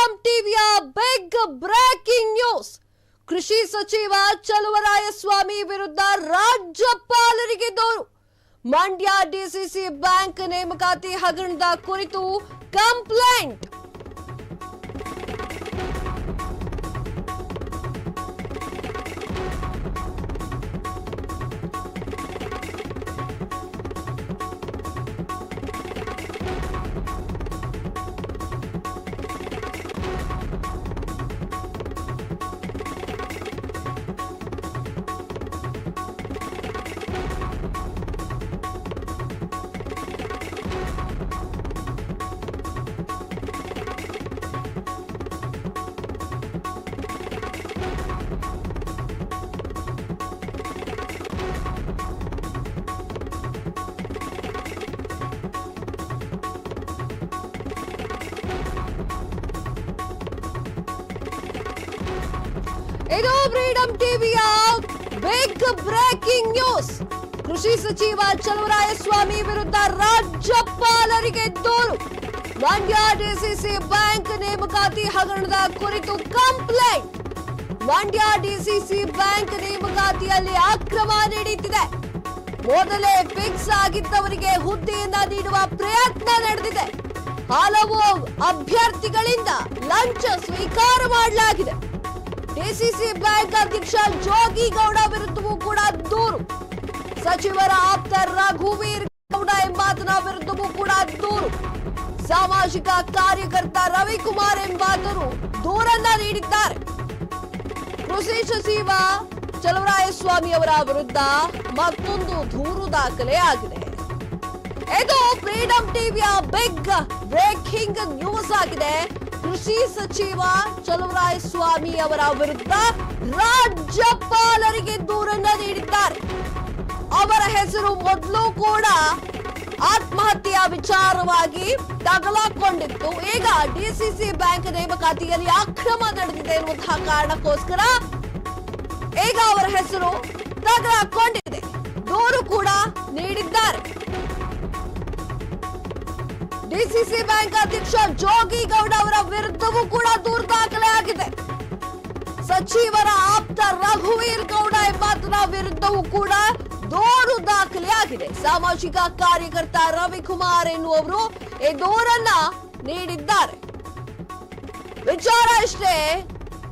Freedom ಟಿವಿಯ big breaking news. ಕೃಷಿ ಸಚಿವ ಚಲುವರಾಯಸ್ವಾಮಿ ವಿರುದ್ಧ ರಾಜ್ಯಪಾಲರಿಗೆ ದೂರು. ಮಂಡ್ಯ ಡಿಸಿಸಿ ಬ್ಯಾಂಕ್ ನೇಮಕಾತಿ ಹಗರಣದ ಕುರಿತು ಕಂಪ್ಲೇಂಟ್. ಇದು ಫ್ರೀಡಂ ಟಿವಿಯ ಬಿಗ್ ಬ್ರೇಕಿಂಗ್ ನ್ಯೂಸ್. ಕೃಷಿ ಸಚಿವ ಚಲುವರಾಯಸ್ವಾಮಿ ವಿರುದ್ಧ ರಾಜ್ಯಪಾಲರಿಗೆ ದೂರು. ಮಂಡ್ಯ ಡಿಸಿಸಿ ಬ್ಯಾಂಕ್ ನೇಮಕಾತಿ ಹಗರಣದ ಕುರಿತು ಕಂಪ್ಲೇಂಟ್. ಮಂಡ್ಯ ಡಿಸಿಸಿ ಬ್ಯಾಂಕ್ ನೇಮಕಾತಿಯಲ್ಲಿ ಅಕ್ರಮ ನಡೀತಿದೆ. ಮೊದಲೇ ಫಿಕ್ಸ್ ಆಗಿದ್ದವರಿಗೆ ಹುದ್ದೆಯನ್ನ ನೀಡುವ ಪ್ರಯತ್ನ ನಡೆದಿದೆ. ಹಲವು ಅಭ್ಯರ್ಥಿಗಳಿಂದ ಲಂಚ ಸ್ವೀಕಾರ ಮಾಡಲಾಗಿದೆ. ಡಿಸಿಸಿ ಬ್ಯಾಂಕ್ ಅಧ್ಯಕ್ಷ ಜೋಗಿಗೌಡ ವಿರುದ್ಧವೂ ಕೂಡ ದೂರು. ಸಚಿವರ ಆಪ್ತ ರಘುವೀರ್ ಗೌಡ ಎಂಬಾತನ ವಿರುದ್ಧವೂ ಕೂಡ ದೂರು. ಸಾಮಾಜಿಕ ಕಾರ್ಯಕರ್ತ ರವಿಕುಮಾರ್ ಎಂಬಾತರು ದೂರನ್ನ ನೀಡಿದ್ದಾರೆ. ಕೃಷಿ ಸಚಿವ ಚಲುವರಾಯಸ್ವಾಮಿ ಅವರ ವಿರುದ್ಧ ಮತ್ತೊಂದು ದೂರು ದಾಖಲೆ ಆಗಿದೆ. ಇದು ಫ್ರೀಡಂ ಟಿವಿಯ ಬಿಗ್ ಬ್ರೇಕಿಂಗ್ ನ್ಯೂಸ್ ಆಗಿದೆ. ಕೃಷಿ ಸಚಿವ ಚಲುವರಾಯಸ್ವಾಮಿ ಅವರ ವಿರುದ್ಧ ರಾಜ್ಯಪಾಲರಿಗೆ ದೂರನ್ನ ನೀಡಿದ್ದಾರೆ. ಅವರ ಹೆಸರು ಮೊದಲು ಕೂಡ ಆತ್ಮಹತ್ಯೆಯ ವಿಚಾರವಾಗಿ ತಗಲಾಕೊಂಡಿತ್ತು. ಈಗ ಡಿಸಿಸಿ ಬ್ಯಾಂಕ್ ನೇಮಕಾತಿಯಲ್ಲಿ ಅಕ್ರಮ ನಡೆದಿದೆ ಎನ್ನುವಂತಹ ಕಾರಣಕ್ಕೋಸ್ಕರ ಈಗ ಅವರ ಹೆಸರು ತಗಲಾಕೊಂಡಿದೆ. ದೂರು ಕೂಡ ನೀಡಿದ್ದಾರೆ. ಡಿಸಿಸಿ ಬ್ಯಾಂಕ್ ಅಧ್ಯಕ್ಷ ಜೋಗಿಗೌಡ ಅವರ ವಿರುದ್ಧವೂ ಕೂಡ ದೂರು ದಾಖಲೆ ಆಗಿದೆ. ಸಚಿವರ ಆಪ್ತ ರಘುವೀರ್ ಗೌಡ ಎಂಬಾತನ ವಿರುದ್ಧವೂ ಕೂಡ ದೂರು ದಾಖಲೆ ಆಗಿದೆ. ಸಾಮಾಜಿಕ ಕಾರ್ಯಕರ್ತ ರವಿಕುಮಾರ್ ಎನ್ನುವರು ಈ ದೂರನ್ನ ನೀಡಿದ್ದಾರೆ. ವಿಚಾರ ಇಷ್ಟೇ,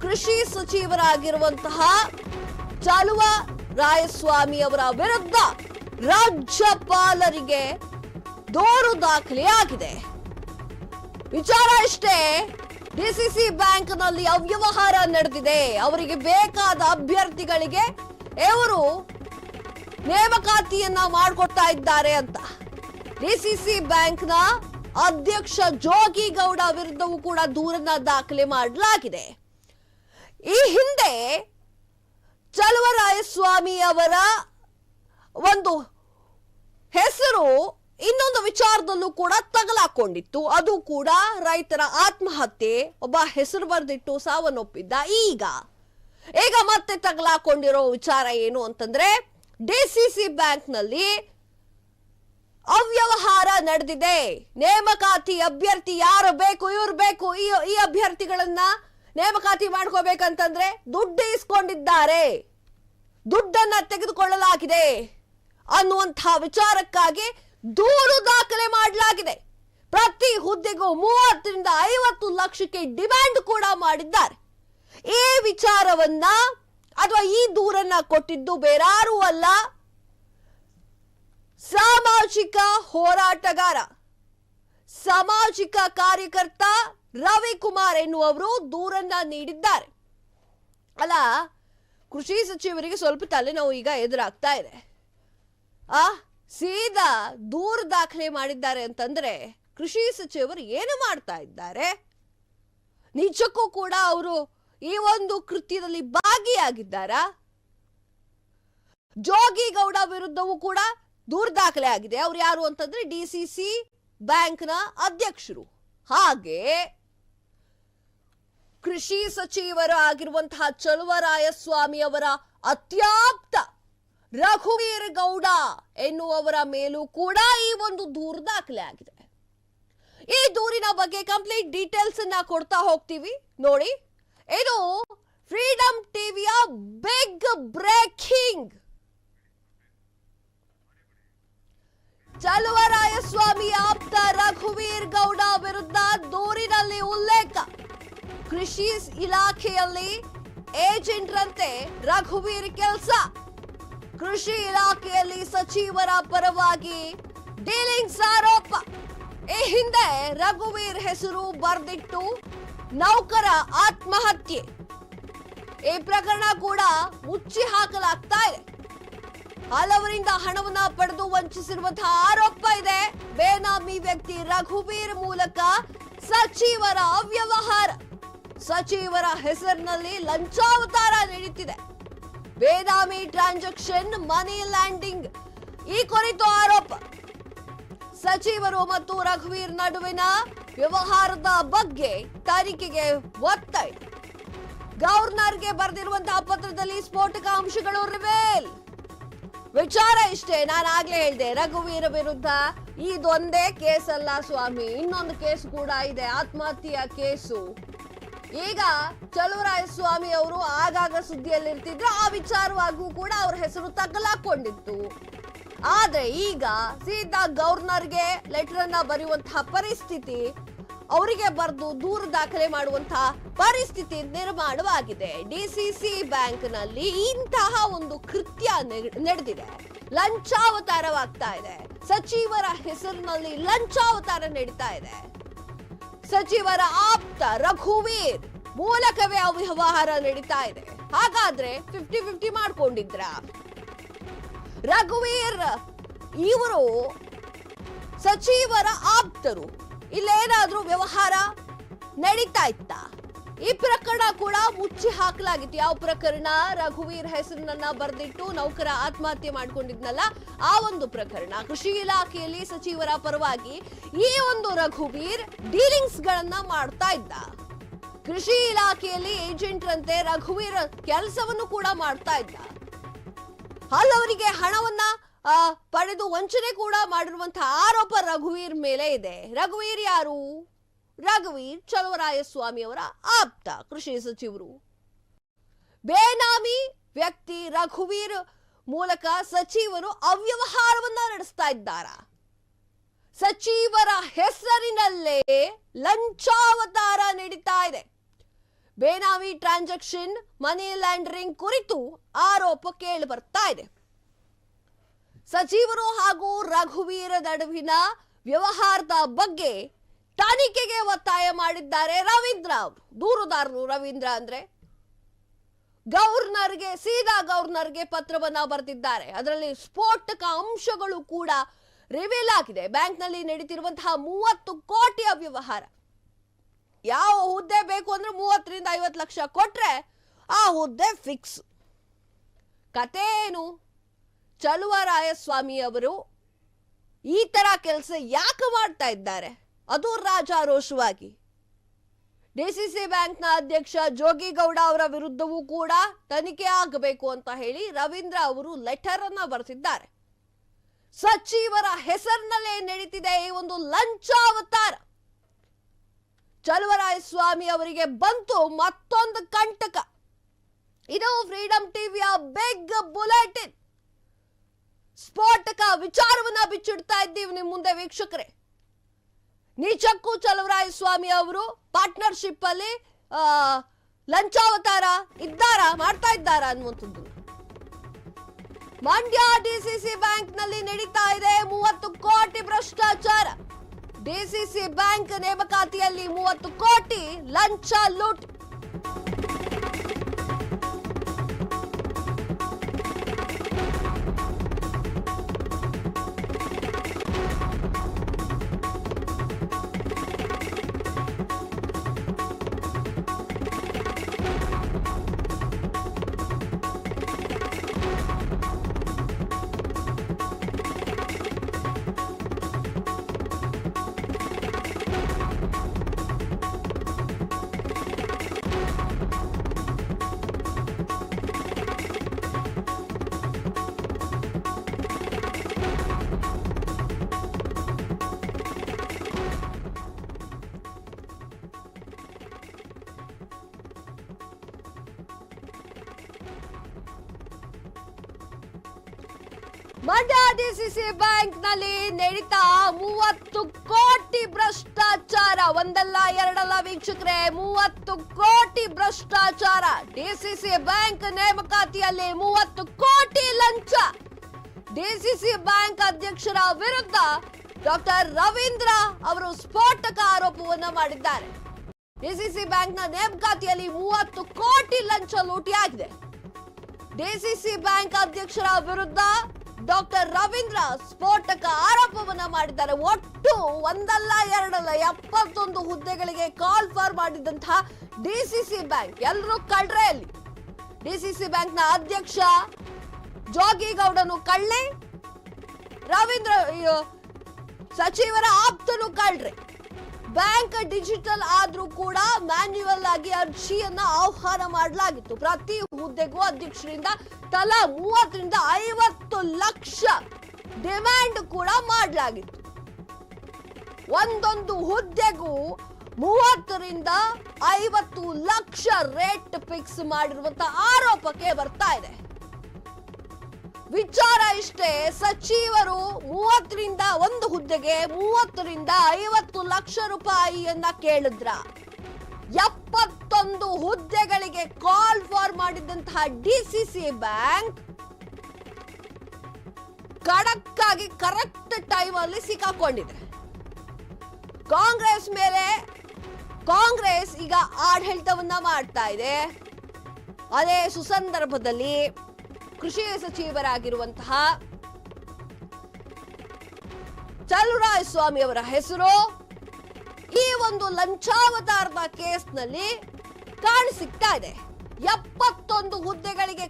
ಕೃಷಿ ಸಚಿವರಾಗಿರುವಂತಹ ಚಲುವರಾಯಸ್ವಾಮಿ ಅವರ ವಿರುದ್ಧ ರಾಜ್ಯಪಾಲರಿಗೆ ದೂರು ದಾಖಲೆಯಾಗಿದೆ. ವಿಚಾರ ಇಷ್ಟೇ, ಡಿಸಿಸಿ ಬ್ಯಾಂಕ್ ನಲ್ಲಿ ಅವ್ಯವಹಾರ ನಡೆದಿದೆ. ಅವರಿಗೆ ಬೇಕಾದ ಅಭ್ಯರ್ಥಿಗಳಿಗೆ ಇವರು ನೇಮಕಾತಿಯನ್ನ ಮಾಡಿಕೊಡ್ತಾ ಇದ್ದಾರೆ ಅಂತ ಡಿಸಿಸಿ ಬ್ಯಾಂಕ್ ನ ಅಧ್ಯಕ್ಷ ಜೋಗಿಗೌಡ ವಿರುದ್ಧವೂ ಕೂಡ ದೂರನ್ನ ದಾಖಲೆ ಮಾಡಲಾಗಿದೆ. ಈ ಹಿಂದೆ ಚಲುವರಾಯಸ್ವಾಮಿ ಅವರ ಒಂದು ಹೆಸರು ಇನ್ನೊಂದು ವಿಚಾರದಲ್ಲೂ ಕೂಡ ತಗಲಾಕೊಂಡಿತ್ತು. ಅದು ಕೂಡ ರೈತರ ಆತ್ಮಹತ್ಯೆ. ಒಬ್ಬ ಹೆಸರು ಬರೆದಿಟ್ಟು ಸಾವನ್ನಪ್ಪಿದ್ದ. ಈಗ ಮತ್ತೆ ತಗಲಾಕೊಂಡಿರೋ ವಿಚಾರ ಏನು ಅಂತಂದ್ರೆ, ಡಿಸಿಸಿ ಬ್ಯಾಂಕ್ ನಲ್ಲಿ ಅವ್ಯವಹಾರ ನಡೆದಿದೆ. ನೇಮಕಾತಿ ಅಭ್ಯರ್ಥಿ ಯಾರು ಬೇಕು, ಇವ್ರು ಬೇಕು, ಈ ಅಭ್ಯರ್ಥಿಗಳನ್ನ ನೇಮಕಾತಿ ಮಾಡ್ಕೋಬೇಕಂತಂದ್ರೆ ದುಡ್ಡು ಇಸ್ಕೊಂಡಿದ್ದಾರೆ, ದುಡ್ಡನ್ನ ತೆಗೆದುಕೊಳ್ಳಲಾಗಿದೆ ಅನ್ನುವಂತಹ ವಿಚಾರಕ್ಕಾಗಿ ದೂರು ದಾಖಲೆ ಮಾಡಲಾಗಿದೆ. ಪ್ರತಿ ಹುದ್ದೆಗೂ 30 ರಿಂದ 50 ಲಕ್ಷಕ್ಕೆ ಡಿಮ್ಯಾಂಡ್ ಕೂಡ ಮಾಡಿದ್ದಾರೆ. ಈ ವಿಚಾರವನ್ನ ಅಥವಾ ಈ ದೂರನ್ನ ಕೊಟ್ಟಿದ್ದು ಬೇರಾರೂ ಅಲ್ಲ, ಸಾಮಾಜಿಕ ಹೋರಾಟಗಾರ, ಸಾಮಾಜಿಕ ಕಾರ್ಯಕರ್ತ ರವಿಕುಮಾರ್ ಎನ್ನುವರು ದೂರನ್ನ ನೀಡಿದ್ದಾರೆ. ಅಲ್ಲ, ಕೃಷಿ ಸಚಿವರಿಗೆ ಸ್ವಲ್ಪ ತಲೆನೋವು ಈಗ ಎದುರಾಗ್ತಾ ಇದೆ. ಸೀದಾ ದೂರು ದಾಖಲೆ ಮಾಡಿದ್ದಾರೆ ಅಂತಂದ್ರೆ ಕೃಷಿ ಸಚಿವರು ಏನು ಮಾಡ್ತಾ ಇದ್ದಾರೆ? ನಿಜಕ್ಕೂ ಕೂಡ ಅವರು ಈ ಒಂದು ಕೃತ್ಯದಲ್ಲಿ ಭಾಗಿಯಾಗಿದ್ದಾರಾ? ಜೋಗಿಗೌಡ ವಿರುದ್ಧವೂ ಕೂಡ ದೂರು ದಾಖಲೆ ಆಗಿದೆ. ಅವ್ರು ಯಾರು ಅಂತಂದ್ರೆ ಡಿಸಿಸಿ ಬ್ಯಾಂಕ್ ನ ಅಧ್ಯಕ್ಷರು. ಹಾಗೆ ಕೃಷಿ ಸಚಿವರು ಆಗಿರುವಂತಹ ಚಲುವರಾಯಸ್ವಾಮಿ ಅವರ ಅತ್ಯಾಪ್ತ ರಘುವೀರ್ ಗೌಡ ಎನ್ನುವವರ ಮೇಲೂ ಕೂಡ ಈ ಒಂದು ದೂರು ದಾಖಲೆ ಆಗಿದೆ. ಈ ದೂರಿನ ಬಗ್ಗೆ ಕಂಪ್ಲೀಟ್ ಡೀಟೇಲ್ಸ್ ಅನ್ನ ಕೊಡ್ತಾ ಹೋಗ್ತೀವಿ ನೋಡಿ. ಇದು ಫ್ರೀಡಂ ಟಿವಿಯ ಬಿಗ್ ಬ್ರೇಕಿಂಗ್. ಚಲುವರಾಯಸ್ವಾಮಿ ಆಪ್ತ ರಘುವೀರ್ ಗೌಡ ವಿರುದ್ಧ ದೂರಿನಲ್ಲಿ ಉಲ್ಲೇಖ. ಕೃಷಿ ಇಲಾಖೆಯಲ್ಲಿ ಏಜೆಂಟ್ರಂತೆ ರಘುವೀರ್ ಕೆಲಸ. ಕೃಷಿ ಇಲಾಖೆಯಲ್ಲಿ ಸಚಿವರ ಪರವಾಗಿ ಡೀಲಿಂಗ್ಸ್ ಆರೋಪ. ಈ ಹಿಂದೆ ರಘುವೀರ್ ಹೆಸರು ಬರೆದಿಟ್ಟು ನೌಕರ ಆತ್ಮಹತ್ಯೆ. ಈ ಪ್ರಕರಣ ಕೂಡ ಮುಚ್ಚಿ ಹಾಕಲಾಗ್ತಾ ಇದೆ. ಹಲವರಿಂದ ಹಣವನ್ನ ಪಡೆದು ವಂಚಿಸಿರುವಂತಹ ಆರೋಪ ಇದೆ. ಬೇನಾಮಿ ವ್ಯಕ್ತಿ ರಘುವೀರ್ ಮೂಲಕ ಸಚಿವರ ಅವ್ಯವಹಾರ, ಸಚಿವರ ಹೆಸರಿನಲ್ಲಿ ಲಂಚಾವತಾರ ನಡೀತಿದೆ. ಬೇನಾಮಿ ಟ್ರಾನ್ಸಾಕ್ಷನ್, ಮನಿ ಲ್ಯಾಂಡಿಂಗ್ ಈ ಕುರಿತು ಆರೋಪ. ಸಚಿವರು ಮತ್ತು ರಘುವೀರ್ ನಡುವಿನ ವ್ಯವಹಾರದ ಬಗ್ಗೆ ತನಿಖೆಗೆ ಒತ್ತಾಯ. ಗವರ್ನರ್ಗೆ ಬರೆದಿರುವಂತಹ ಪತ್ರದಲ್ಲಿ ಸ್ಫೋಟಕ ಅಂಶಗಳು ರಿವೇಲ್. ವಿಚಾರ ಇಷ್ಟೇ, ನಾನು ಆಗ್ಲೇ ಹೇಳಿದೆ, ರಘುವೀರ್ ವಿರುದ್ಧ ಇದೊಂದೇ ಕೇಸ್ ಅಲ್ಲ ಸ್ವಾಮಿ, ಇನ್ನೊಂದು ಕೇಸ್ ಕೂಡ ಇದೆ, ಆತ್ಮಹತ್ಯೆಯ ಕೇಸು. ಈಗ ಚಲುವರಾಯಸ್ವಾಮಿ ಅವರು ಆಗಾಗ ಸುದ್ದಿಯಲ್ಲಿ ಇರ್ತಿದ್ರು, ಆ ವಿಚಾರವಾಗೂ ಕೂಡ ಅವ್ರ ಹೆಸರು ತಗಲಾಕೊಂಡಿತ್ತು. ಆದ್ರೆ ಈಗ ಸೀದಾ ಗವರ್ನರ್ಗೆ ಲೆಟರ್ ಅನ್ನ ಬರೆಯುವಂತಹ ಪರಿಸ್ಥಿತಿ, ಅವರಿಗೆ ಬರೆದು ದೂರು ದಾಖಲೆ ಮಾಡುವಂತಹ ಪರಿಸ್ಥಿತಿ ನಿರ್ಮಾಣವಾಗಿದೆ. ಡಿಸಿಸಿ ಬ್ಯಾಂಕ್ ನಲ್ಲಿ ಇಂತಹ ಒಂದು ಕೃತ್ಯ ನಡೆದಿದೆ. ಲಂಚಾವತಾರವಾಗ್ತಾ ಇದೆ. ಸಚಿವರ ಹೆಸರಿನಲ್ಲಿ ಲಂಚಾವತಾರ ನಡೀತಾ ಇದೆ. ಸಚಿವರ ಆಪ್ತ ರಘುವೀರ್ ಮೂಲಕವೇ ಅವ್ಯವಹಾರ ನಡೀತಾ ಇದೆ. ಹಾಗಾದ್ರೆ 50-50 ಮಾಡ್ಕೊಂಡಿದ್ರ ರಘುವೀರ್ ಇವರು ಸಚಿವರ ಆಪ್ತರು, ಇಲ್ಲೇನಾದ್ರೂ ವ್ಯವಹಾರ ನಡೀತಾ ಇತ್ತ? ಈ ಪ್ರಕರಣ ಕೂಡ ಮುಚ್ಚಿ ಹಾಕಲಾಗಿತ್ತು. ಯಾವ ಪ್ರಕರಣ? ರಘುವೀರ್ ಹೆಸರನ್ನ ಬರೆದಿಟ್ಟು ನೌಕರ ಆತ್ಮಹತ್ಯೆ ಮಾಡ್ಕೊಂಡಿದ್ನಲ್ಲ, ಆ ಒಂದು ಪ್ರಕರಣ. ಕೃಷಿ ಇಲಾಖೆಯಲ್ಲಿ ಸಚಿವರ ಪರವಾಗಿ ಈ ಒಂದು ರಘುವೀರ್ ಡೀಲಿಂಗ್ಸ್ ಗಳನ್ನ ಮಾಡ್ತಾ ಇದ್ದ. ಕೃಷಿ ಇಲಾಖೆಯಲ್ಲಿ ಏಜೆಂಟ್ರಂತೆ ರಘುವೀರ್ ಕೆಲಸವನ್ನು ಕೂಡ ಮಾಡ್ತಾ ಇದ್ದ. ಹಲವರಿಗೆ ಹಣವನ್ನ ಪಡೆದು ವಂಚನೆ ಕೂಡ ಮಾಡಿರುವಂತಹ ಆರೋಪ ರಘುವೀರ್ ಮೇಲೆ ಇದೆ. ರಘುವೀರ್ ಯಾರು? ರಘುವೀರ್ ಚಲುವರಾಯಸ್ವಾಮಿ ಅವರ ಆಪ್ತ, ಕೃಷಿ ಸಚಿವರು. ಬೇನಾಮಿ ವ್ಯಕ್ತಿ ರಘುವೀರ್ ಮೂಲಕ ಸಚಿವರು ಅವ್ಯವಹಾರವನ್ನ ನಡೆಸ್ತಾ ಇದ್ದಾರ. ಸಚಿವರ ಹೆಸರಿನಲ್ಲೇ ಲಂಚಾವತಾರ ನಡೀತಾ ಇದೆ. ಬೇನಾಮಿ ಟ್ರಾನ್ಸಾಕ್ಷನ್, ಮನಿ ಲ್ಯಾಂಡರಿಂಗ್ ಕುರಿತು ಆರೋಪ ಕೇಳಿ ಬರ್ತಾ ಇದೆ. ಸಚಿವರು ಹಾಗೂ ರಘುವೀರ್ ನಡುವಿನ ವ್ಯವಹಾರದ ಬಗ್ಗೆ ತನಿಖೆಗೆ ಒತ್ತಾಯ ಮಾಡಿದ್ದಾರೆ ರವೀಂದ್ರ ಅವರು. ದೂರುದಾರರು ರವೀಂದ್ರ ಅಂದ್ರೆ ಸೀದಾ ಗವರ್ನರ್ಗೆ ಪತ್ರವನ್ನ ಬರೆದಿದ್ದಾರೆ. ಅದರಲ್ಲಿ ಸ್ಫೋಟಕ ಅಂಶಗಳು ಕೂಡ ರಿವೀಲ್ ಆಗಿದೆ. ಬ್ಯಾಂಕ್ನಲ್ಲಿ ನಡೀತಿರುವಂತಹ 30 ಕೋಟಿ ಅವ್ಯವಹಾರ. ಯಾವ ಹುದ್ದೆ ಬೇಕು ಅಂದ್ರೆ 30ರಿಂದ 50 ಲಕ್ಷ ಕೊಟ್ರೆ ಆ ಹುದ್ದೆ ಫಿಕ್ಸ್. ಕತೆ ಏನು? ಚಲುವರಾಯಸ್ವಾಮಿ ಅವರು ಈ ತರ ಕೆಲಸ ಯಾಕೆ ಮಾಡ್ತಾ ಇದ್ದಾರೆ? ಅದು ರಾಜಾರೋಷವಾಗಿ. ಡಿಸಿಸಿ ಬ್ಯಾಂಕ್ನ ಅಧ್ಯಕ್ಷ ಜೋಗಿಗೌಡ ಅವರ ವಿರುದ್ಧವೂ ಕೂಡ ತನಿಖೆ ಆಗಬೇಕು ಅಂತ ಹೇಳಿ ರವೀಂದ್ರ ಅವರು ಲೆಟರ್ ಅನ್ನ ಬರೆದಿದ್ದಾರೆ. ಸಚಿವರ ಹೆಸರಿನಲ್ಲೇ ನಡೀತಿದೆ ಈ ಒಂದು ಲಂಚಾವತಾರ. ಚಲುವರಾಯಸ್ವಾಮಿ ಅವರಿಗೆ ಬಂತು ಮತ್ತೊಂದು ಕಂಟಕ. ಇದು ಫ್ರೀಡಂ ಟಿವಿಯ ಬಿಗ್ ಬುಲೆಟಿನ್. ಸ್ಫೋಟಕ ವಿಚಾರವನ್ನ ಬಿಚ್ಚಿಡ್ತಾ ಇದ್ದೀವಿ ನಿಮ್ಮ ಮುಂದೆ ವೀಕ್ಷಕರೇ. ನಿಜಕ್ಕೂ ಚಲುವರಾಯಸ್ವಾಮಿ ಅವರು ಪಾರ್ಟ್ನರ್ಶಿಪ್ ಅಲ್ಲಿ ಲಂಚಾವತಾರ ಮಾಡ್ತಾ ಇದ್ದಾರಾ ಅನ್ನುವಂಥದ್ದು. ಮಂಡ್ಯ ಡಿಸಿಸಿ ಬ್ಯಾಂಕ್ ನಲ್ಲಿ ನಡೀತಾ ಇದೆ 30 ಕೋಟಿ ಭ್ರಷ್ಟಾಚಾರ. ಡಿಸಿಸಿ ಬ್ಯಾಂಕ್ ನೇಮಕಾತಿಯಲ್ಲಿ 30 ಕೋಟಿ ಲಂಚ ಲೂಟ್. ಮಂಡ್ಯ ಡಿಸಿಸಿ ಬ್ಯಾಂಕ್ ನಲ್ಲಿ ನಡೀತಾ 30 ಕೋಟಿ ಭ್ರಷ್ಟಾಚಾರ. ಒಂದಲ್ಲ ಎರಡಲ್ಲ ವೀಕ್ಷಕರೇ, 30 ಕೋಟಿ ಭ್ರಷ್ಟಾಚಾರ. ಡಿಸಿಸಿ ಬ್ಯಾಂಕ್ ನೇಮಕಾತಿಯಲ್ಲಿ 30 ಕೋಟಿ ಲಂಚ. ಡಿಸಿಸಿ ಬ್ಯಾಂಕ್ ಅಧ್ಯಕ್ಷರ ವಿರುದ್ಧ ಡಾಕ್ಟರ್ ರವೀಂದ್ರ ಅವರು ಸ್ಫೋಟಕ ಆರೋಪವನ್ನ ಮಾಡಿದ್ದಾರೆ. ಡಿಸಿಸಿ ಬ್ಯಾಂಕ್ನ ನೇಮಕಾತಿಯಲ್ಲಿ 30 ಕೋಟಿ ಲಂಚ ಲೂಟಿಯಾಗಿದೆ. ಡಿಸಿಸಿ ಬ್ಯಾಂಕ್ ಅಧ್ಯಕ್ಷರ ವಿರುದ್ಧ ಡಾಕ್ಟರ್ ರವೀಂದ್ರ ಸ್ಫೋಟಕ ಆರೋಪವನ್ನ ಮಾಡಿದ್ದಾರೆ. ಒಟ್ಟು ಒಂದಲ್ಲ ಎರಡಲ್ಲ 71 ಹುದ್ದೆಗಳಿಗೆ ಕಾಲ್ ಫಾರ್ ಮಾಡಿದಂತಹ ಡಿಸಿಸಿ ಬ್ಯಾಂಕ್ ಎಲ್ಲರೂ ಕಳ್ರೆ. ಅಲ್ಲಿ ಡಿಸಿಸಿ ಬ್ಯಾಂಕ್ನ ಅಧ್ಯಕ್ಷ ಜೋಗಿಗೌಡನು ಕಳ್ಳೆ, ರವೀಂದ್ರ ಸಚಿವರ ಆಪ್ತನು ಕಳ್ರೆ. ಬ್ಯಾಂಕ್ ಡಿಜಿಟಲ್ ಆದ್ರೂ ಕೂಡ ಮ್ಯಾನ್ಯುಯಲ್ ಆಗಿ ಅರ್ಜಿಯನ್ನ ಆಹ್ವಾನ ಮಾಡಲಾಗಿತ್ತು. ಪ್ರತಿ ಹುದ್ದೆಗೂ ಅಧ್ಯಕ್ಷರಿಂದ ತಲಾ 30 ರಿಂದ 50 ಲಕ್ಷ ಡಿಮ್ಯಾಂಡ್ ಕೂಡ ಮಾಡಲಾಗಿತ್ತು. ಒಂದೊಂದು ಹುದ್ದೆಗೂ 30 ರಿಂದ 50 ಲಕ್ಷ ರೇಟ್ ಫಿಕ್ಸ್ ಮಾಡಿರುವಂತಹ ಆರೋಪಕ್ಕೆ ಬರ್ತಾ ಇದೆ. ವಿಚಾರ ಇಷ್ಟೇ, ಸಚಿವರು 30 ರಿಂದ ಒಂದು ಹುದ್ದೆಗೆ 30 ರಿಂದ 50 ಲಕ್ಷ ರೂಪಾಯಿಯನ್ನ ಕೇಳಿದ್ರ. 71 ಹುದ್ದೆಗಳಿಗೆ ಕಾಲ್ ಫಾರ್ ಮಾಡಿದಂತಹ ಡಿಸಿಸಿ ಬ್ಯಾಂಕ್ ಖಡಕ್ ಆಗಿ ಕರೆಕ್ಟ್ ಟೈಮ್ ಅಲ್ಲಿ ಸಿಕ್ಕಾಕೊಂಡಿದೆ. ಕಾಂಗ್ರೆಸ್ ಮೇಲೆ ಕಾಂಗ್ರೆಸ್ ಈಗ ಆಡಳಿತವನ್ನ ಮಾಡ್ತಾ ಇದೆ. ಅದೇ ಸುಸಂದರ್ಭದಲ್ಲಿ ಕೃಷಿ ಸಚಿವರಾಗಿರುವಂತಹ ಚಲುವರಾಯಸ್ವಾಮಿ ಅವರ ಹೆಸರು ಈ ಒಂದು ಲಂಚಾವತಾರದ ಕೇಸ್ನಲ್ಲಿ ಕಾಣಿಸಿಕ್ತಾ ಇದೆ. 71 ಹುದ್ದೆಗಳಿಗೆ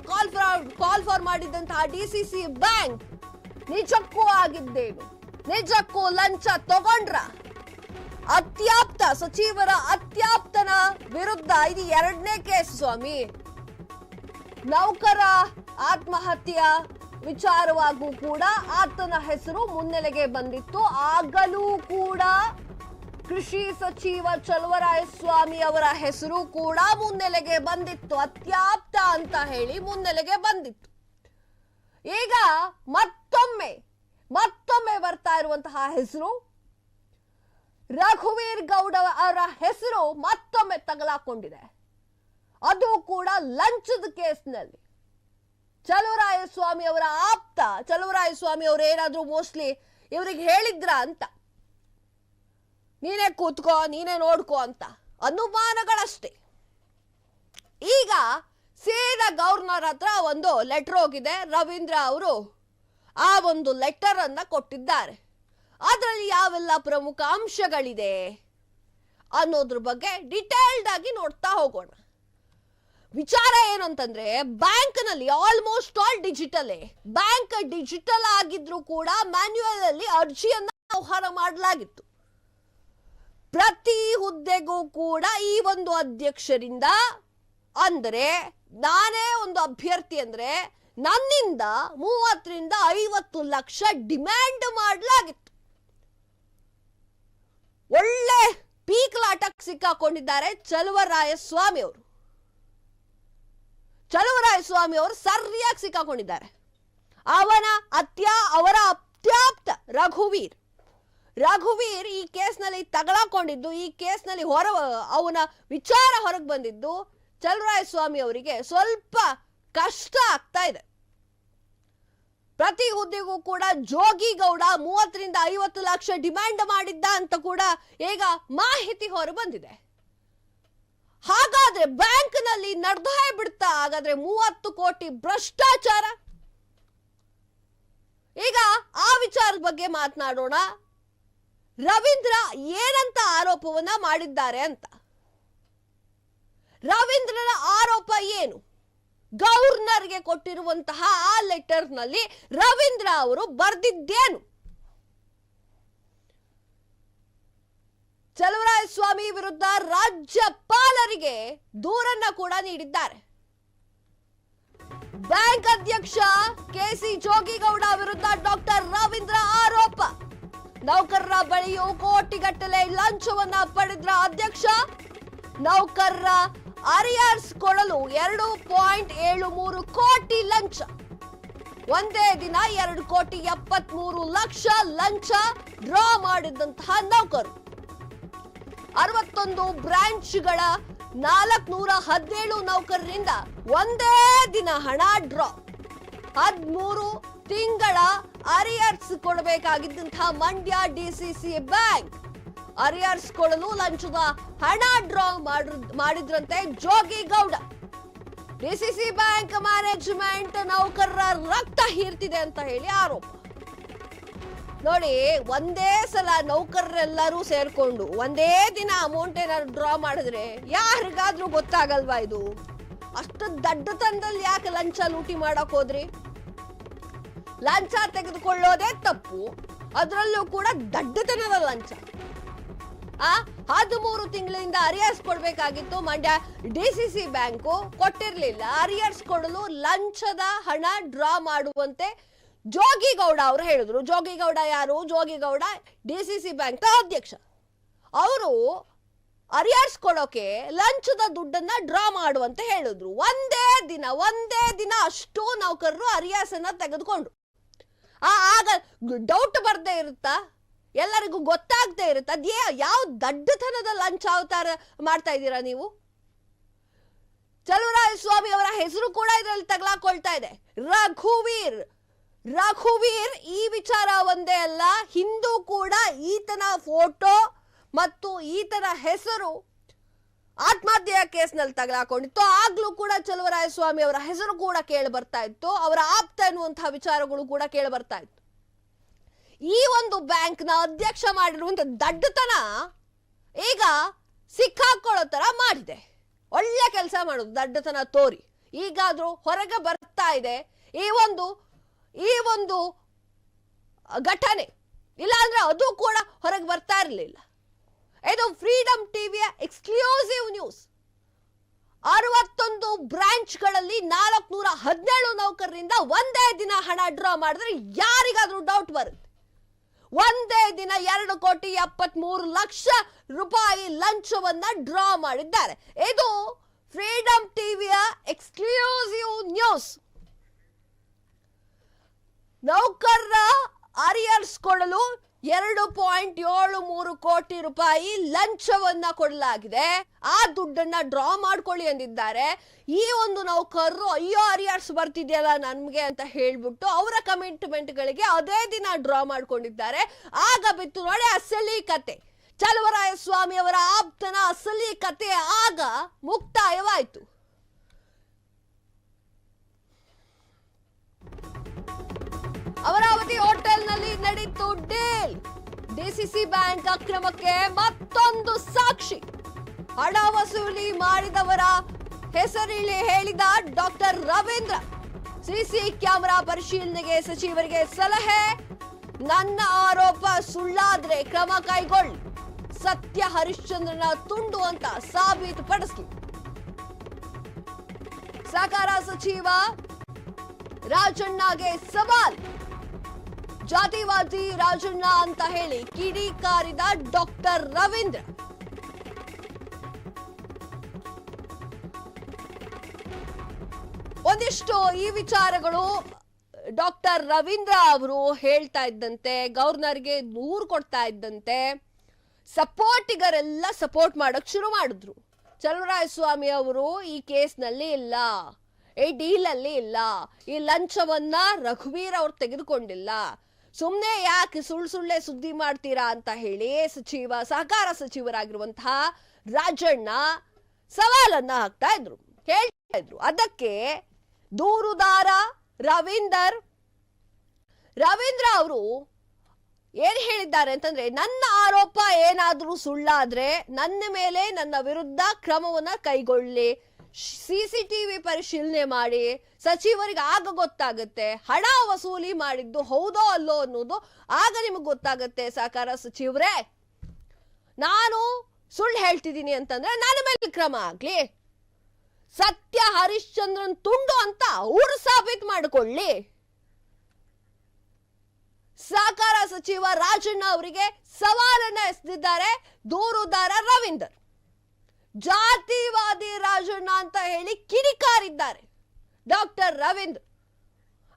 ಕಾಲ್ ಫಾರ್ ಮಾಡಿದಂತಹ ಡಿಸಿಸಿ ಬ್ಯಾಂಕ್ ನಿಜಕ್ಕೂ ಆಗಿದ್ದೇನು? ನಿಜಕ್ಕೂ ಲಂಚ ತಗೊಂಡ್ರ? ಅತ್ಯಾಪ್ತ ಸಚಿವರ ಅತ್ಯಾಪ್ತನ ವಿರುದ್ಧ ಇದು 2ನೇ ಕೇಸ್ ಸ್ವಾಮಿ. ನೌಕರ ಆತ್ಮಹತ್ಯೆ ವಿಚಾರವಾಗೂ ಕೂಡ ಆತನ ಹೆಸರು ಮುನ್ನೆಲೆಗೆ ಬಂದಿತ್ತು. ಆಗಲೂ ಕೂಡ ಕೃಷಿ ಸಚಿವ ಚಲುವರಾಯಸ್ವಾಮಿ ಅವರ ಹೆಸರು ಕೂಡ ಮುನ್ನೆಲೆಗೆ ಬಂದಿತ್ತು. ಅತ್ಯಾಪ್ತ ಅಂತ ಹೇಳಿ ಮುನ್ನೆಲೆಗೆ ಬಂದಿತ್ತು. ಈಗ ಮತ್ತೊಮ್ಮೆ ಬರ್ತಾ ಇರುವಂತಹ ಹೆಸರು ರಘುವೀರ್ ಗೌಡ ಅವರ ಹೆಸರು ಮತ್ತೊಮ್ಮೆ ತಗಲಾಕೊಂಡಿದೆ. ಅದು ಕೂಡ ಲಂಚದ ಕೇಸ್ನಲ್ಲಿ. ಚಲುವರಾಯಸ್ವಾಮಿ ಅವರ ಆಪ್ತ ಚಲುವರಾಯಸ್ವಾಮಿ ಅವರು ಏನಾದ್ರೂ ಮೋಸ್ಟ್ಲಿ ಇವರಿಗೆ ಹೇಳಿದ್ರ ಅಂತ, ನೀನೇ ಕೂತ್ಕೋ ನೀನೇ ನೋಡ್ಕೋ ಅಂತ ಅನುಮಾನಗಳಷ್ಟೇ. ಈಗ ಸೀದಾ ಗವರ್ನರ್ ಹತ್ರ ಒಂದು ಲೆಟರ್ ಹೋಗಿದೆ. ರವೀಂದ್ರ ಅವರು ಆ ಒಂದು ಲೆಟರ್ ಅನ್ನ ಕೊಟ್ಟಿದ್ದಾರೆ. ಅದರಲ್ಲಿ ಯಾವೆಲ್ಲ ಪ್ರಮುಖ ಅಂಶಗಳಿದೆ ಅನ್ನೋದ್ರ ಬಗ್ಗೆ ಡಿಟೇಲ್ಡ್ ಆಗಿ ನೋಡ್ತಾ ಹೋಗೋಣ. ವಿಚಾರ ಏನು ಅಂತಂದ್ರೆ, ಬ್ಯಾಂಕ್ ನಲ್ಲಿ almost all digital. Bank digital ಆಗಿದ್ರು ಕೂಡ ಮ್ಯಾನ್ಯುಯಲ್ ಅಲ್ಲಿ ಅರ್ಜಿಯನ್ನ ಆಹ್ವಾನ ಮಾಡಲಾಗಿತ್ತು. ಪ್ರತಿ ಹುದ್ದೆಗೂ ಕೂಡ ಈ ಒಂದು ಅಧ್ಯಕ್ಷರಿಂದ, ಅಂದ್ರೆ ನಾನೇ ಒಂದು ಅಭ್ಯರ್ಥಿ ಅಂದ್ರೆ ನನ್ನಿಂದ 30 ರಿಂದ 50 ಲಕ್ಷ ಡಿಮ್ಯಾಂಡ್ ಮಾಡಲಾಗಿತ್ತು. ಒಳ್ಳೆ ಪೀಕಲಾಟಕ್ಕೆ ಸಿಕ್ಕಾಕೊಂಡಿದ್ದಾರೆ ಚಲುವರಾಯಸ್ವಾಮಿ ಅವರು. ಚಲುವರಾಯಸ್ವಾಮಿ ಅವರು ಸರಿಯಾಗಿ ಸಿಕ್ಕಾಕೊಂಡಿದ್ದಾರೆ. ಅವರ ಅತ್ಯಾಪ್ತ ರಘುವೀರ್ ಈ ಕೇಸ್ನಲ್ಲಿ ತಗಲಾಕೊಂಡಿದ್ದು, ಈ ಕೇಸ್ನಲ್ಲಿ ಅವನ ವಿಚಾರ ಹೊರಗೆ ಬಂದಿದ್ದು ಚಲುವರಾಯಸ್ವಾಮಿ ಅವರಿಗೆ ಸ್ವಲ್ಪ ಕಷ್ಟ ಆಗ್ತಾ ಇದೆ. ಪ್ರತಿ ಹುದ್ದೆಗೂ ಕೂಡ ಜೋಗಿಗೌಡ 30 ರಿಂದ 50 ಲಕ್ಷ ಡಿಮ್ಯಾಂಡ್ ಮಾಡಿದ್ದ ಅಂತ ಕೂಡ ಈಗ ಮಾಹಿತಿ ಹೊರ ಬಂದಿದೆ. ಹಾಗಾದ್ರೆ ಬ್ಯಾಂಕ್ ನಲ್ಲಿ ನಡೆದೇ ಬಿಡ್ತಾ ಹಾಗಾದ್ರೆ 30 ಕೋಟಿ ಭ್ರಷ್ಟಾಚಾರ. ಈಗ ಆ ವಿಚಾರದ ಬಗ್ಗೆ ಮಾತನಾಡೋಣ. ರವೀಂದ್ರ ಏನಂತ ಆರೋಪವನ್ನ ಮಾಡಿದ್ದಾರೆ ಅಂತ. ರವೀಂದ್ರನ ಆರೋಪ ಏನು? ಗವರ್ನರ್ಗೆ ಕೊಟ್ಟಿರುವಂತಹ ಆ ಲೆಟರ್ ನಲ್ಲಿ ರವೀಂದ್ರ ಅವರು ಬರೆದಿದ್ದೇನು? ಚಲುವರಾಯಸ್ವಾಮಿ ವಿರುದ್ಧ ರಾಜ್ಯಪಾಲರಿಗೆ ದೂರನ್ನ ಕೂಡ ನೀಡಿದ್ದಾರೆ. ಬ್ಯಾಂಕ್ ಅಧ್ಯಕ್ಷ ಕೆಸಿ ಜೋಗಿಗೌಡ ವಿರುದ್ಧ ಡಾಕ್ಟರ್ ರವೀಂದ್ರ ಆರೋಪ. ನೌಕರರ ಬಳಿಯೂ ಕೋಟಿಗಟ್ಟಲೆ ಲಂಚವನ್ನ ಪಡೆದ್ರ ಅಧ್ಯಕ್ಷ. ನೌಕರರ ಅರಿಯರ್ಸ್ ಕೊಡಲು 2.73 ಕೋಟಿ ಲಂಚ. ಒಂದೇ ದಿನ 2,73,00,000 ಲಂಚ ಡ್ರಾ ಮಾಡಿದಂತಹ ನೌಕರು. 61 ಬ್ರಾಂಚ್ಗಳ 417 ನೌಕರರಿಂದ ಒಂದೇ ದಿನ ಹಣ ಡ್ರಾ. 13 ತಿಂಗಳ ಅರಿಯರ್ಸ್ ಕೊಡಬೇಕಾಗಿದ್ದಂತಹ ಮಂಡ್ಯ ಡಿಸಿಸಿ ಬ್ಯಾಂಕ್ ಅರಿಯರ್ಸ್ ಕೊಡಲು ಲಂಚದ ಹಣ ಡ್ರಾ ಮಾಡಿದ್ರಂತೆ ಜೋಗಿಗೌಡ. ಡಿಸಿಸಿ ಬ್ಯಾಂಕ್ ಮ್ಯಾನೇಜ್ಮೆಂಟ್ ನೌಕರರ ರಕ್ತ ಹೀರ್ತಿದೆ ಅಂತ ಹೇಳಿ ಆರೋಪ. ನೋಡಿ, ಒಂದೇ ಸಲ ನೌಕರರೆಲ್ಲರೂ ಸೇರ್ಕೊಂಡು ಒಂದೇ ದಿನ ಅಮೌಂಟ್ ಏನಾದ್ರು ಡ್ರಾ ಮಾಡಿದ್ರೆ ಯಾರಿಗಾದ್ರೂ ಗೊತ್ತಾಗಲ್ವಾ? ಇದು ಅಷ್ಟು ದಡ್ಡತನದಲ್ಲಿ ಯಾಕೆ ಲಂಚ ಲೂಟಿ ಮಾಡಕ್ ಹೋದ್ರಿ? ಲಂಚ ತೆಗೆದುಕೊಳ್ಳೋದೇ ತಪ್ಪು, ಅದರಲ್ಲೂ ಕೂಡ ದಡ್ಡತನದ ಲಂಚ. 13 ತಿಂಗಳಿಂದ ಅರಿಯರ್ಸ್ ಕೊಡ್ಬೇಕಾಗಿತ್ತು. ಮಂಡ್ಯ ಡಿಸಿಸಿ ಬ್ಯಾಂಕು ಕೊಟ್ಟಿರ್ಲಿಲ್ಲ. ಅರಿಯರ್ಸ್ ಕೊಡಲು ಲಂಚದ ಹಣ ಡ್ರಾ ಮಾಡುವಂತೆ ಜೋಗಿಗೌಡ ಅವರು ಹೇಳಿದ್ರು. ಜೋಗಿಗೌಡ ಯಾರು? ಜೋಗಿಗೌಡ ಡಿಸಿಸಿ ಬ್ಯಾಂಕ್ ಅಧ್ಯಕ್ಷ. ಅವರು ಅರಿಯರ್ಸ್ ಕೊಡೋಕೆ ಲಂಚದ ದುಡ್ಡನ್ನ ಡ್ರಾ ಮಾಡುವಂತೆ ಹೇಳಿದ್ರು. ಒಂದೇ ದಿನ ಅಷ್ಟು ನೌಕರರು ಅರಿಯರ್ಸ್ ಅನ್ನ ತೆಗೆದುಕೊಂಡ್ರು. ಆಗ ಡೌಟ್ ಬರ್ದೇ ಇರುತ್ತಾ? ಎಲ್ಲರಿಗೂ ಗೊತ್ತಾಗದೆ ಇರುತ್ತೆ ಅದೇ ಯಾವ ದಡ್ಡತನದ ಲಂಚ ಅವತಾರ ಮಾಡ್ತಾ ಇದ್ದೀರಾ ನೀವು? ಚಲುವರಾಯಸ್ವಾಮಿ ಅವರ ಹೆಸರು ಕೂಡ ಇದರಲ್ಲಿ ತಗಲಾಕೊಳ್ತಾ ಇದೆ. ರಘುವೀರ್ ಈ ವಿಚಾರ ಒಂದೇ ಅಲ್ಲ, ಹಿಂದೂ ಕೂಡ ಈತನ ಫೋಟೋ ಮತ್ತು ಈತನ ಹೆಸರು ಆತ್ಮಹತ್ಯೆಯ ಕೇಸ್ನಲ್ಲಿ ತಗಲಾಕೊಂಡಿತ್ತು. ಆಗ್ಲೂ ಕೂಡ ಚಲುವರಾಯಸ್ವಾಮಿ ಅವರ ಹೆಸರು ಕೂಡ ಕೇಳಿ ಬರ್ತಾ ಇತ್ತು. ಅವರ ಆಪ್ತ ಎನ್ನುವಂತಹ ವಿಚಾರಗಳು ಕೂಡ ಕೇಳಿ ಬರ್ತಾ ಇತ್ತು. ಈ ಒಂದು ಬ್ಯಾಂಕ್ ನ ಅಧ್ಯಕ್ಷ ಮಾಡಿರುವಂತ ದಡ್ಡತನ ಈಗ ಸಿಕ್ಕಾಕೊಳ್ಳೋ ತರ ಮಾಡಿದೆ. ಒಳ್ಳೆ ಕೆಲಸ ಮಾಡೋದು ದಡ್ಡತನ ತೋರಿ ಈಗಾದ್ರೂ ಹೊರಗೆ ಬರ್ತಾ ಇದೆ ಈ ಒಂದು ಘಟನೆ. ಇಲ್ಲ ಅಂದ್ರೆ ಅದು ಕೂಡ ಹೊರಗೆ ಬರ್ತಾ ಇರಲಿಲ್ಲ. ಇದು ಫ್ರೀಡಮ್ ಟಿವಿಯ ಎಕ್ಸ್ಕ್ಲೂಸಿವ್ ನ್ಯೂಸ್. 61 ಬ್ರಾಂಚ್ಗಳಲ್ಲಿ 417 ನೌಕರರಿಂದ ಒಂದೇ ದಿನ ಹಣ ಡ್ರಾ ಮಾಡಿದ್ರೆ ಯಾರಿಗಾದ್ರೂ ಡೌಟ್ ಬರುತ್ತೆ? ಒಂದೇ ದಿನ 2,73,00,000 ರೂಪಾಯಿ ಲಂಚವನ್ನ ಡ್ರಾ ಮಾಡಿದ್ದಾರೆ. ಇದು ಫ್ರೀಡಮ್ ಟಿವಿಯ ಎಕ್ಸ್ಕ್ಲೂಸಿವ್ ನ್ಯೂಸ್. ನೌಕರರ ಅರಿಯರ್ಸ್ ಕೊಡಲು 2.73 ಕೋಟಿ ರೂಪಾಯಿ ಲಂಚವನ್ನ ಕೊಡಲಾಗಿದೆ. ಆ ದುಡ್ಡನ್ನ ಡ್ರಾ ಮಾಡ್ಕೊಳ್ಳಿ ಅಂದಿದ್ದಾರೆ. ಈ ಒಂದು ನೌಕರರು ಅಯ್ಯೋ ಅರಿಯರ್ಸ್ ಬರ್ತಿದೆಯಲ್ಲ ನನ್ಗೆ ಅಂತ ಹೇಳ್ಬಿಟ್ಟು ಅವರ ಕಮಿಟ್ಮೆಂಟ್ ಗಳಿಗೆ ಅದೇ ದಿನ ಡ್ರಾ ಮಾಡ್ಕೊಂಡಿದ್ದಾರೆ. ಆಗ ಬಿತ್ತು ನೋಡಿ ಅಸಲಿ ಕತೆ. ಚಲುವರಾಯಸ್ವಾಮಿ ಅವರ ಆಪ್ತನ ಅಸಲಿ ಕತೆ ಆಗ ಮುಕ್ತಾಯವಾಯಿತು. ಅಮರಾವತಿ ಹೋಟೆಲ್ನಲ್ಲಿ ನಡೀತು ಡೀಲ್. ಡಿಸಿಸಿ ಬ್ಯಾಂಕ್ ಅಕ್ರಮಕ್ಕೆ ಮತ್ತೊಂದು ಸಾಕ್ಷಿ. ಹಣ ವಸೂಲಿ ಮಾಡಿದವರ ಹೆಸರಿಳಿ ಹೇಳಿದ ಡಾಕ್ಟರ್ ರವೀಂದ್ರ. ಸಿಸಿ ಕ್ಯಾಮೆರಾ ಪರಿಶೀಲನೆಗೆ ಸಚಿವರಿಗೆ ಸಲಹೆ. ನನ್ನ ಆರೋಪ ಸುಳ್ಳಾದ್ರೆ ಕ್ರಮ ಕೈಗೊಳ್ಳಿ. ಸತ್ಯ ಹರಿಶ್ಚಂದ್ರನ ತುಂಡು ಅಂತ ಸಾಬೀತುಪಡಿಸಲಿ. ಸಹಕಾರ ಸಚಿವ ರಾಜಣ್ಣಗೆ ಸವಾಲ್. ಜಾತಿವಾದಿ ರಾಜಣ್ಣ ಅಂತ ಹೇಳಿ ಕಿಡಿಕಾರಿದ ಡಾಕ್ಟರ್ ರವೀಂದ್ರ. ಒಂದಿಷ್ಟು ಈ ವಿಚಾರಗಳು ಡಾಕ್ಟರ್ ರವೀಂದ್ರ ಅವರು ಹೇಳ್ತಾ ಇದ್ದಂತೆ ಗವರ್ನರ್ಗೆ ದೂರು ಕೊಡ್ತಾ ಇದ್ದಂತೆ ಸಪೋರ್ಟಿಗರೆಲ್ಲ ಸಪೋರ್ಟ್ ಮಾಡಕ್ ಶುರು ಮಾಡಿದ್ರು. ಚಲುವರಾಯಸ್ವಾಮಿ ಅವರು ಈ ಕೇಸ್ನಲ್ಲಿ ಇಲ್ಲ, ಈ ಡೀಲ್ ಅಲ್ಲಿ ಇಲ್ಲ, ಈ ಲಂಚವನ್ನ ರಘುವೀರ್ ಅವ್ರು ತೆಗೆದುಕೊಂಡಿಲ್ಲ, ಸುಮ್ನೆ ಯಾಕೆ ಸುಳ್ಳೆ ಸುದ್ದಿ ಮಾಡ್ತೀರಾ ಅಂತ ಹೇಳಿ ಸಹಕಾರ ಸಚಿವರಾಗಿರುವಂತಹ ರಾಜಣ್ಣ ಸವಾಲನ್ನ ಹಾಕ್ತಾ ಇದ್ರು, ಹೇಳ್ತಾ ಇದ್ರು. ಅದಕ್ಕೆ ದೂರುದಾರ ರವೀಂದ್ರ ಅವರು ಏನ್ ಹೇಳಿದ್ದಾರೆ ಅಂತಂದ್ರೆ, ನನ್ನ ಆರೋಪ ಏನಾದ್ರೂ ಸುಳ್ಳಾದ್ರೆ ನನ್ನ ಮೇಲೆ ನನ್ನ ವಿರುದ್ಧ ಕ್ರಮವನ್ನ ಕೈಗೊಳ್ಳಿ, ಸಿಸಿಟಿವಿ ಪರಿಶೀಲನೆ ಮಾಡಿ, ಸಚಿವರಿಗೆ ಆಗ ಗೊತ್ತಾಗುತ್ತೆ ಹಣ ವಸೂಲಿ ಮಾಡಿದ್ದು ಹೌದೋ ಅಲ್ಲೋ ಅನ್ನೋದು, ಆಗ ನಿಮಗೆ ಗೊತ್ತಾಗುತ್ತೆ ಸಹಕಾರ ಸಚಿವರೇ. ನಾನು ಸುಳ್ಳು ಹೇಳ್ತಿದ್ದೀನಿ ಅಂತಂದ್ರೆ ನನ್ನ ಮೇಲೆ ಕ್ರಮ ಆಗ್ಲಿ, ಸತ್ಯ ಹರಿಶ್ಚಂದ್ರನ್ ತುಂಡು ಅಂತ ಅವ್ರು ಸಾಬೀತು ಮಾಡಿಕೊಳ್ಳಿ. ಸಹಕಾರ ಸಚಿವ ರಾಜಣ್ಣ ಅವರಿಗೆ ಸವಾಲನ್ನ ಎಸೆದಿದ್ದಾರೆ ದೂರುದಾರ ರವೀಂದರ್. ಜಾತಿವಾದಿ ರಾಜಣ್ಣ ಅಂತ ಹೇಳಿ ಕಿಡಿಕಾರಿದ್ದಾರೆ ಡಾಕ್ಟರ್ ರವೀಂದ್ರ.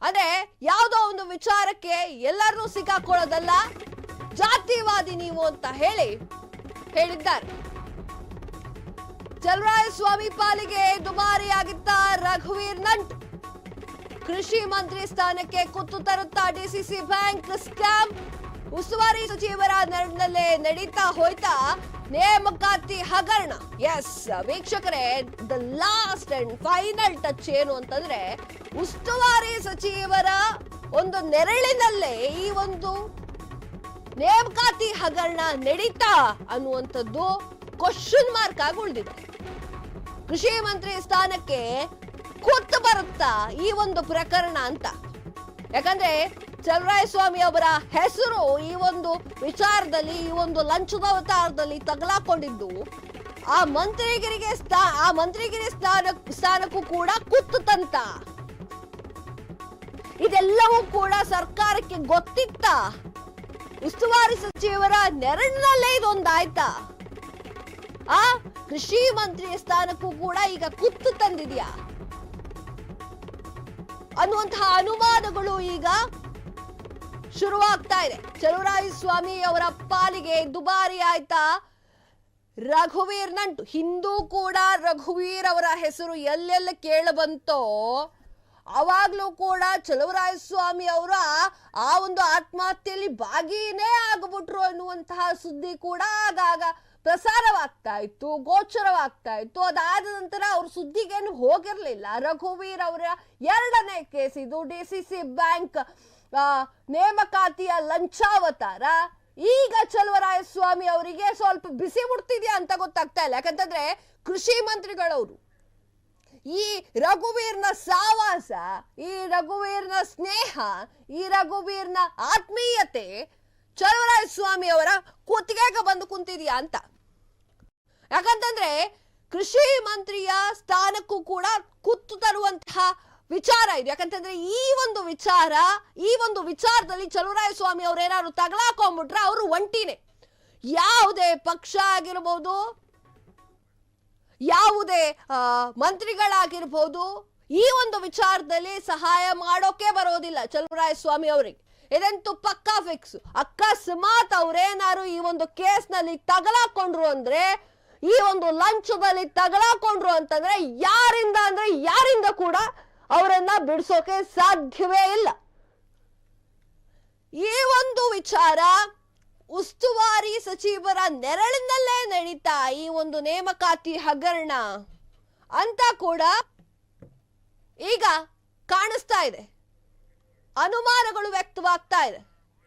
ಅಂದ್ರೆ ಯಾವುದೋ ಒಂದು ವಿಚಾರಕ್ಕೆ ಎಲ್ಲರನ್ನೂ ಸಿಕ್ಕಾಕೊಳ್ಳೋದಲ್ಲ, ಜಾತಿವಾದಿ ನೀವು ಅಂತ ಹೇಳಿದ್ದಾರೆ. ಚಲುವರಾಯಸ್ವಾಮಿ ಪಾಲಿಗೆ ದುಬಾರಿಯಾಗಿದ್ದ ರಘುವೀರ್ ನಂಟು. ಕೃಷಿ ಮಂತ್ರಿ ಸ್ಥಾನಕ್ಕೆ ಕುತ್ತು ತರುತ್ತಾ ಡಿಸಿಸಿ ಬ್ಯಾಂಕ್ ಸ್ಕ್ಯಾಮ್. ಉಸ್ತುವಾರಿ ಸಚಿವರ ನೆರಳಿನಲ್ಲೇ ನಡೀತಾ ಹೋಯ್ತಾ ನೇಮಕಾತಿ ಹಗರಣ. ಎಸ್ ವೀಕ್ಷಕರೇ, the last and final touch ಏನು ಅಂತಂದ್ರೆ, ಉಸ್ತುವಾರಿ ಸಚಿವರ ಒಂದು ನೆರಳಿನಲ್ಲೇ ಈ ಒಂದು ನೇಮಕಾತಿ ಹಗರಣ ನಡೀತಾ ಅನ್ನುವಂಥದ್ದು ಕ್ವಶನ್ ಮಾರ್ಕ್ ಆಗಿ ಉಳಿದಿದೆ. ಕೃಷಿ ಮಂತ್ರಿ ಸ್ಥಾನಕ್ಕೆ ಕುತ್ತು ಬರುತ್ತಾ ಈ ಒಂದು ಪ್ರಕರಣ ಅಂತ. ಯಾಕಂದ್ರೆ ಚಲುವರಾಯಸ್ವಾಮಿ ಅವರ ಹೆಸರು ಈ ಒಂದು ವಿಚಾರದಲ್ಲಿ, ಈ ಒಂದು ಲಂಚದ ವಿಚಾರದಲ್ಲಿ ತಗಲಾಕೊಂಡಿದ್ದು ಆ ಮಂತ್ರಿಗಿರಿ ಸ್ಥಾನಕ್ಕೂ ಕೂಡ ಕುತ್ತು ತಂತ. ಇದೆಲ್ಲವೂ ಕೂಡ ಸರ್ಕಾರಕ್ಕೆ ಗೊತ್ತಿತ್ತ? ಉಸ್ತುವಾರಿ ಸಚಿವರ ನೆರಳಿನಲ್ಲೇ ಇದೊಂದಾಯ್ತಾ? ಆ ಕೃಷಿ ಮಂತ್ರಿ ಸ್ಥಾನಕ್ಕೂ ಕೂಡ ಈಗ ಕುತ್ತು ತಂದಿದ್ಯಾ ಅನ್ನುವಂತಹ ಅನುಮಾನಗಳು ಈಗ ಶುರುವಾಗ್ತಾ ಇದೆ. ಚಲುವರಾಯಸ್ವಾಮಿ ಅವರ ಪಾಲಿಗೆ ದುಬಾರಿ ಆಯ್ತಾ ರಘುವೀರ್ ನಂಟು. ಹಿಂದೂ ಕೂಡ ರಘುವೀರ್ ಅವರ ಹೆಸರು ಎಲ್ಲೆಲ್ಲ ಕೇಳಬಂತೋ ಅವಾಗ್ಲೂ ಕೂಡ ಚಲುವರಾಯಸ್ವಾಮಿ ಅವರ ಆ ಒಂದು ಆತ್ಮಹತ್ಯೆಯಲ್ಲಿ ಭಾಗಿನೇ ಆಗ್ಬಿಟ್ರು ಅನ್ನುವಂತಹ ಸುದ್ದಿ ಕೂಡ ಆಗಾಗ ಪ್ರಸಾರವಾಗ್ತಾ ಇತ್ತು, ಗೋಚರವಾಗ್ತಾ ಇತ್ತು. ಅದಾದ ನಂತರ ಅವ್ರ ಸುದ್ದಿಗೇನು ಹೋಗಿರ್ಲಿಲ್ಲ. ರಘುವೀರ್ ಅವರ 2ನೇ ಕೇಸ್ ಇದು. ಡಿಸಿಸಿ ಬ್ಯಾಂಕ್ ನೇಮಕಾತಿಯ ಲಂಚಾವತಾರ. ಈಗ ಚಲುವರಾಯಸ್ವಾಮಿ ಅವರಿಗೆ ಸ್ವಲ್ಪ ಬಿಸಿ ಮುಡ್ತಿದ್ಯಾ ಅಂತ ಗೊತ್ತಾಗ್ತಾ ಇಲ್ಲ. ಯಾಕಂತಂದ್ರೆ ಕೃಷಿ ಮಂತ್ರಿಗಳವರು ಈ ರಘುವೀರ್ನ ಸಾವಾಸ, ಈ ರಘುವೀರ್ನ ಸ್ನೇಹ, ಈ ರಘುವೀರ್ನ ಆತ್ಮೀಯತೆ ಚಲುವರಾಯಸ್ವಾಮಿ ಅವರ ಕುತ್ತಿಗೆಗೆ ಬಂದು ಕುಂತಿದ್ಯಾ ಅಂತ. ಯಾಕಂತಂದ್ರೆ ಕೃಷಿ ಮಂತ್ರಿಯ ಸ್ಥಾನಕ್ಕೂ ಕೂಡ ಕುತ್ತು ತರುವಂತಹ ವಿಚಾರ ಇದು. ಯಾಕಂತಂದ್ರೆ ಈ ಒಂದು ವಿಚಾರದಲ್ಲಿ ಚಲುವರಾಯಸ್ವಾಮಿ ಅವ್ರು ಏನಾದ್ರು ತಗಲಾಕೊಂಡ್ಬಿಟ್ರೆ ಅವರು ಒಂಟಿನೇ. ಯಾವುದೇ ಪಕ್ಷ ಆಗಿರ್ಬೋದು, ಯಾವುದೇ ಮಂತ್ರಿಗಳಾಗಿರ್ಬೋದು, ಈ ಒಂದು ವಿಚಾರದಲ್ಲಿ ಸಹಾಯ ಮಾಡೋಕೆ ಬರೋದಿಲ್ಲ ಚಲುವರಾಯಸ್ವಾಮಿ ಅವರಿಗೆ. ಇದಂತೂ ಪಕ್ಕಾ ಫಿಕ್ಸ್. ಅಕಸ್ಮಾತ್ ಅವ್ರೇನಾರು ಈ ಒಂದು ಕೇಸ್ನಲ್ಲಿ ತಗಲಾಕೊಂಡ್ರು ಅಂದ್ರೆ, ಈ ಒಂದು ಲಂಚದಲ್ಲಿ ತಗಲಾಕೊಂಡ್ರು ಅಂತಂದ್ರೆ ಯಾರಿಂದ ಕೂಡ ಅವರನ್ನ ಬಿಡಿಸೋಕೆ ಸಾಧ್ಯವೇ ಇಲ್ಲ. ಈ ಒಂದು ವಿಚಾರ ಉಸ್ತುವಾರಿ ಸಚಿವರ ನೆರಳಿನಲ್ಲೇ ನಡೀತಾ ಈ ಒಂದು ನೇಮಕಾತಿ ಹಗರಣ ಅಂತ ಕೂಡ ಈಗ ಕಾಣಿಸ್ತಾ ಇದೆ. ಅನುಮಾನಗಳು ವ್ಯಕ್ತವಾಗ್ತಾ ಇದೆ.